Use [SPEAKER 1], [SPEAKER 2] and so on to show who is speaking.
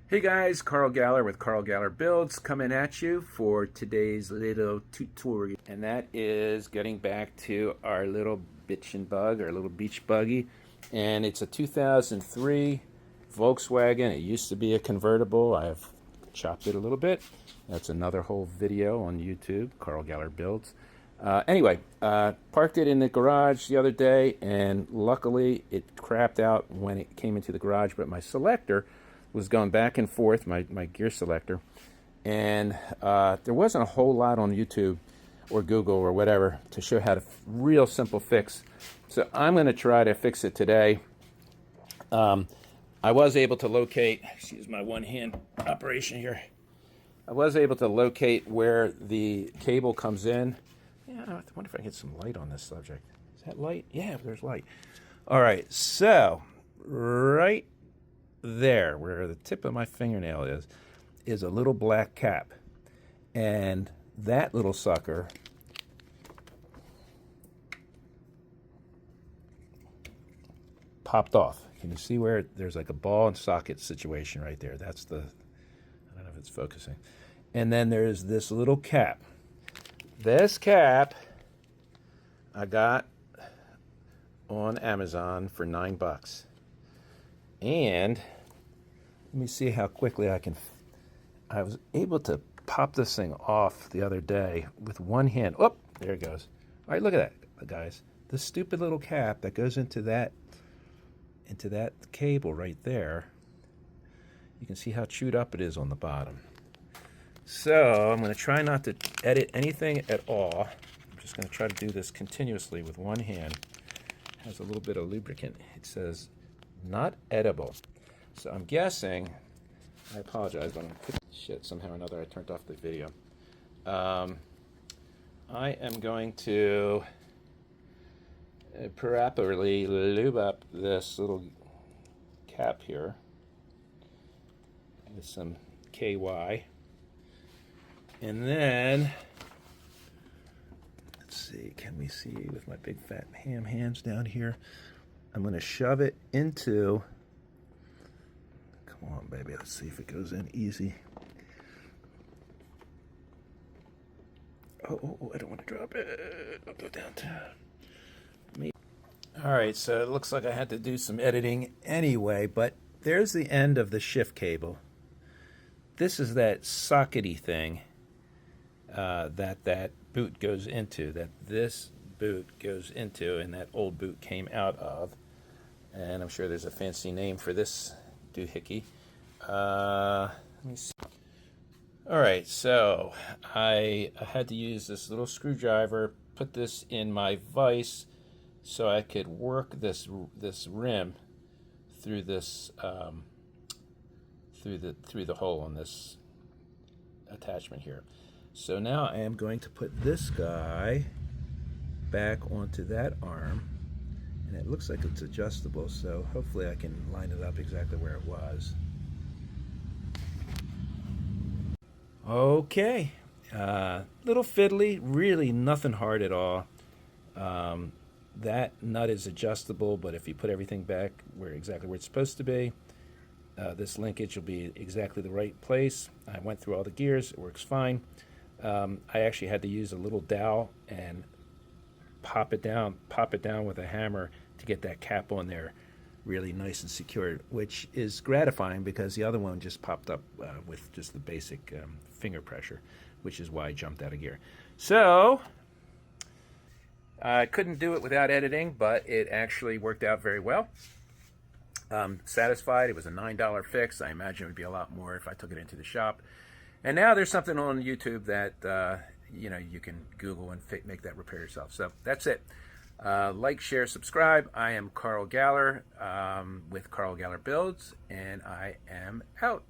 [SPEAKER 1] Hey guys, Carl Galler with Carl Galler Builds coming at you for today's little tutorial. And that is getting back to our little bitchin' bug, our little beach buggy. And it's a 2003 Volkswagen. It used to be a convertible. I've chopped it a little bit. That's another whole video on YouTube, Carl Galler Builds. Anyway, parked it in the garage the other day, and luckily it crapped out when it came into the garage, but my selector was going back and forth, my gear selector, and there wasn't a whole lot on YouTube or Google or whatever to show how to real simple fix. So I'm going to try to fix it today. I was able to locate, excuse my one-hand operation here, I was able to locate where the cable comes in. Yeah, I wonder if I can get some light on this subject. Is that light? Yeah, there's light. All right, so right there, where the tip of my fingernail is a little black cap. And that little sucker popped off. Can you see where there's like a ball and socket situation right there? That's the, I don't know if it's focusing. And then there's this little cap. This cap I got on Amazon for $9. And let me see how quickly I was able to pop this thing off the other day with one hand. Oh, there it goes. All right, look at that, guys. The stupid little cap that goes into that cable right there. You can see how chewed up it is on the bottom. So I'm going to try not to edit anything at all. I'm just going to try to do this continuously with one hand. It has a little bit of lubricant. It says not edible. So I'm guessing, I apologize, but shit, somehow or another I turned off the video. I am going to properly lube up this little cap here with some KY. And then, let's see, can we see with my big fat ham hands down here? I'm going to shove it into, come on baby, let's see if it goes in easy. Oh, I don't want to drop it. I'll go down to me. Alright, so it looks like I had to do some editing anyway, but there's the end of the shift cable. This is that sockety thing that boot goes into, that this boot goes into, and that old boot came out of. And I'm sure there's a fancy name for this doohickey. Let me see. Alright, so I had to use this little screwdriver, put this in my vise so I could work this rim through this through the hole on this attachment here. So now I am going to put this guy back onto that arm, and it looks like it's adjustable, so hopefully I can line it up exactly where it was. Okay, little fiddly, really nothing hard at all. That nut is adjustable, but if you put everything back exactly where it's supposed to be, this linkage will be exactly the right place. I went through all the gears, it works fine. I actually had to use a little dowel and pop it down with a hammer to get that cap on there really nice and secure, which is gratifying because the other one just popped up with just the basic finger pressure, which is why I jumped out of gear. So I couldn't do it without editing, but it actually worked out very well. Satisfied. It was a $9 fix. I imagine it would be a lot more if I took it into the shop. And now there's something on YouTube that you can Google and make that repair yourself. So that's it. Like, share, subscribe. I am Carl Galler with Carl Galler Builds, and I am out.